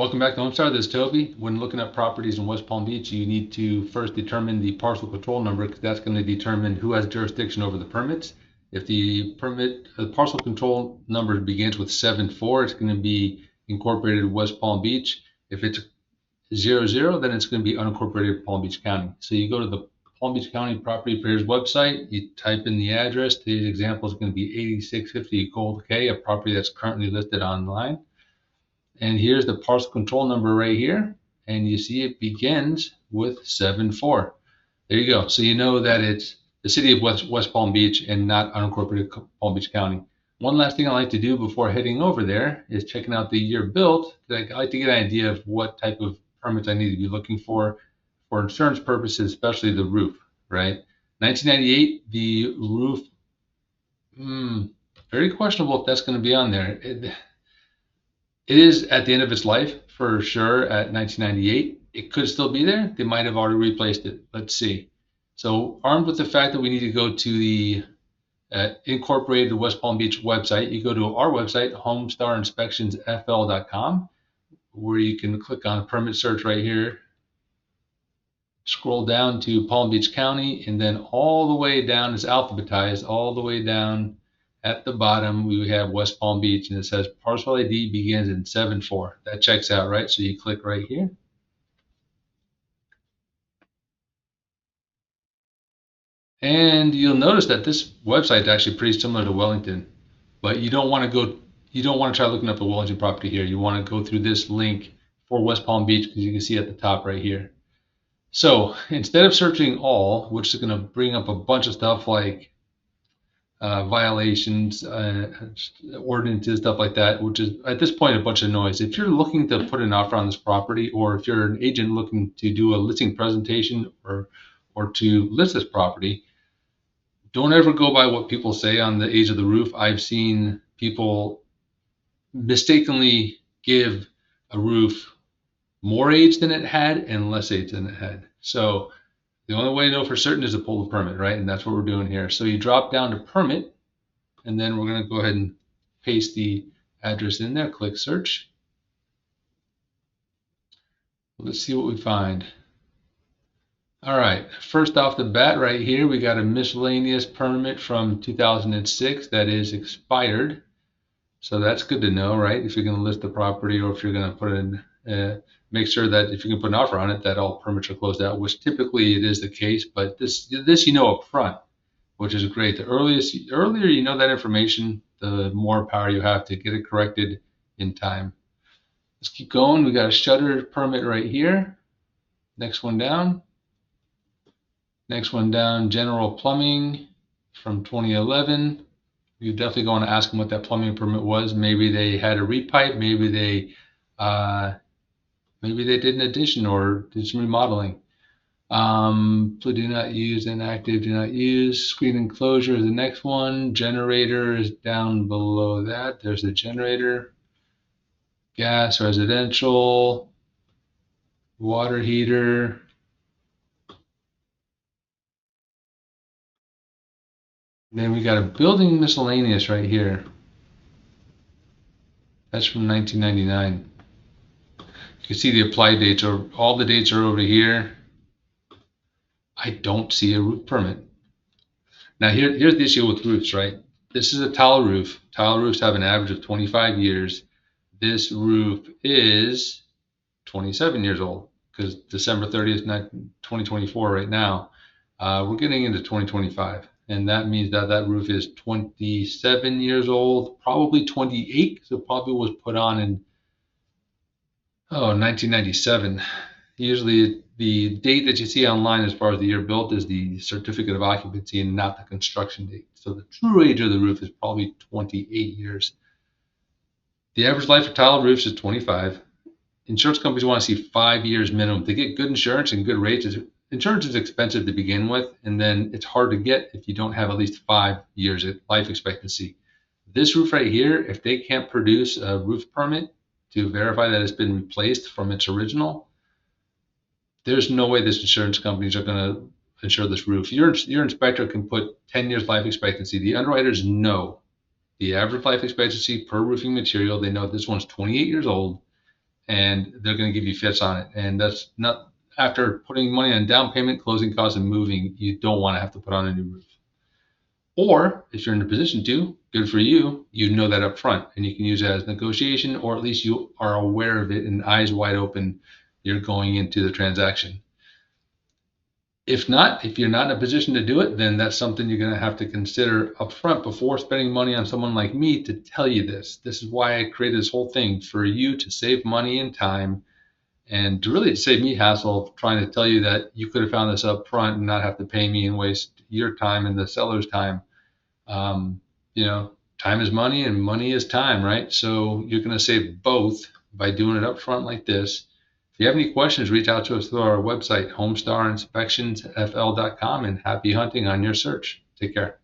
Welcome back to Homestar. This is Toby. When looking at properties in West Palm Beach, you need to first determine the parcel control number because that's going to determine who has jurisdiction over the permits. If the parcel control number begins with 74, it's going to be incorporated West Palm Beach. If it's 00, then it's going to be unincorporated Palm Beach County. So you go to the Palm Beach County Property Appraisers website, you type in the address. Today's example is going to be 8650 Gold K, a property that's currently listed online. And here's the parcel control number right here. And you see it begins with 74. There you go. So you know that it's the city of West Palm Beach and not unincorporated Palm Beach County. One last thing I like to do before heading over there is checking out the year built. I like to get an idea of what type of permits I need to be looking for insurance purposes, especially the roof, right? 1998, the roof, very questionable if that's going to be on there. It is at the end of its life for sure at 1998. It could still be there. They might have already replaced it. Let's see. So armed with the fact that we need to go to the incorporated West Palm Beach website, you go to our website, homestarinspectionsfl.com, where you can click on permit search right here. Scroll down to Palm Beach County, and then all the way down is alphabetized, all the way down at the bottom, we have West Palm Beach, and it says parcel ID begins in 74. That checks out, right? So you click right here. And you'll notice that this website is actually pretty similar to Wellington, but you don't want to try looking up a Wellington property here. You want to go through this link for West Palm Beach because you can see at the top right here. So instead of searching all, which is going to bring up a bunch of stuff like violations, ordinances, stuff like that, which is at this point a bunch of noise. If you're looking to put an offer on this property, or if you're an agent looking to do a listing presentation or to list this property, don't ever go by what people say on the age of the roof. I've seen people mistakenly give a roof more age than it had and less age than it had. So the only way to know for certain is to pull the permit, right? And that's what we're doing here. So you drop down to permit, and then we're going to go ahead and paste the address in there, click search. Let's see what we find. All right, first off the bat right here, we got a miscellaneous permit from 2006 that is expired. So that's good to know, right? If you're going to list the property, or if you're going to put in, make sure that if you can put an offer on it, that all permits are closed out, which typically it is the case. But this you know up front, which is great. The earlier you know that information, the more power you have to get it corrected in time. Let's keep going. We got a shutter permit right here. Next one down. Next one down, general plumbing from 2011. You're definitely going to ask them what that plumbing permit was. Maybe they had a repipe. Maybe they did an addition or did some remodeling. Do not use, inactive, do not use. Screen enclosure is the next one. Generator is down below that. There's the generator. Gas, residential. Water heater. Then we got a building miscellaneous right here. That's from 1999. You can see the applied dates, or all the dates are over here. I don't see a roof permit. Now here's the issue with roofs, right? This is a tile roof. Tile roofs have an average of 25 years. This roof is 27 years old because December 30th, 2024 right now. We're getting into 2025. And that means that that roof is 27 years old, probably 28, so probably was put on in 1997. Usually the date that you see online as far as the year built is the certificate of occupancy and not the construction date. So the true age of the roof is probably 28 years. The average life of tile roofs is 25. Insurance companies want to see 5 years minimum. To get good insurance and good rates, insurance is expensive to begin with, and then it's hard to get if you don't have at least 5 years of life expectancy. This roof right here, if they can't produce a roof permit to verify that it's been replaced from its original, there's no way this insurance companies are going to insure this roof. Your inspector can put 10 years life expectancy. The underwriters know the average life expectancy per roofing material. They know this one's 28 years old, and they're going to give you fits on it. And that's not, after putting money on down payment, closing costs, and moving, you don't want to have to put on a new roof. Or if you're in a position to, good for you, you know that up front, and you can use that as negotiation, or at least you are aware of it and eyes wide open, you're going into the transaction. If not, if you're not in a position to do it, then that's something you're going to have to consider up front before spending money on someone like me to tell you this. This is why I created this whole thing, for you to save money and time, and to really save me hassle of trying to tell you that you could have found this up front and not have to pay me and waste your time and the seller's time. You know, time is money and money is time, right? So you're going to save both by doing it up front like this. If you have any questions, reach out to us through our website, homestarinspectionsfl.com, and happy hunting on your search. Take care.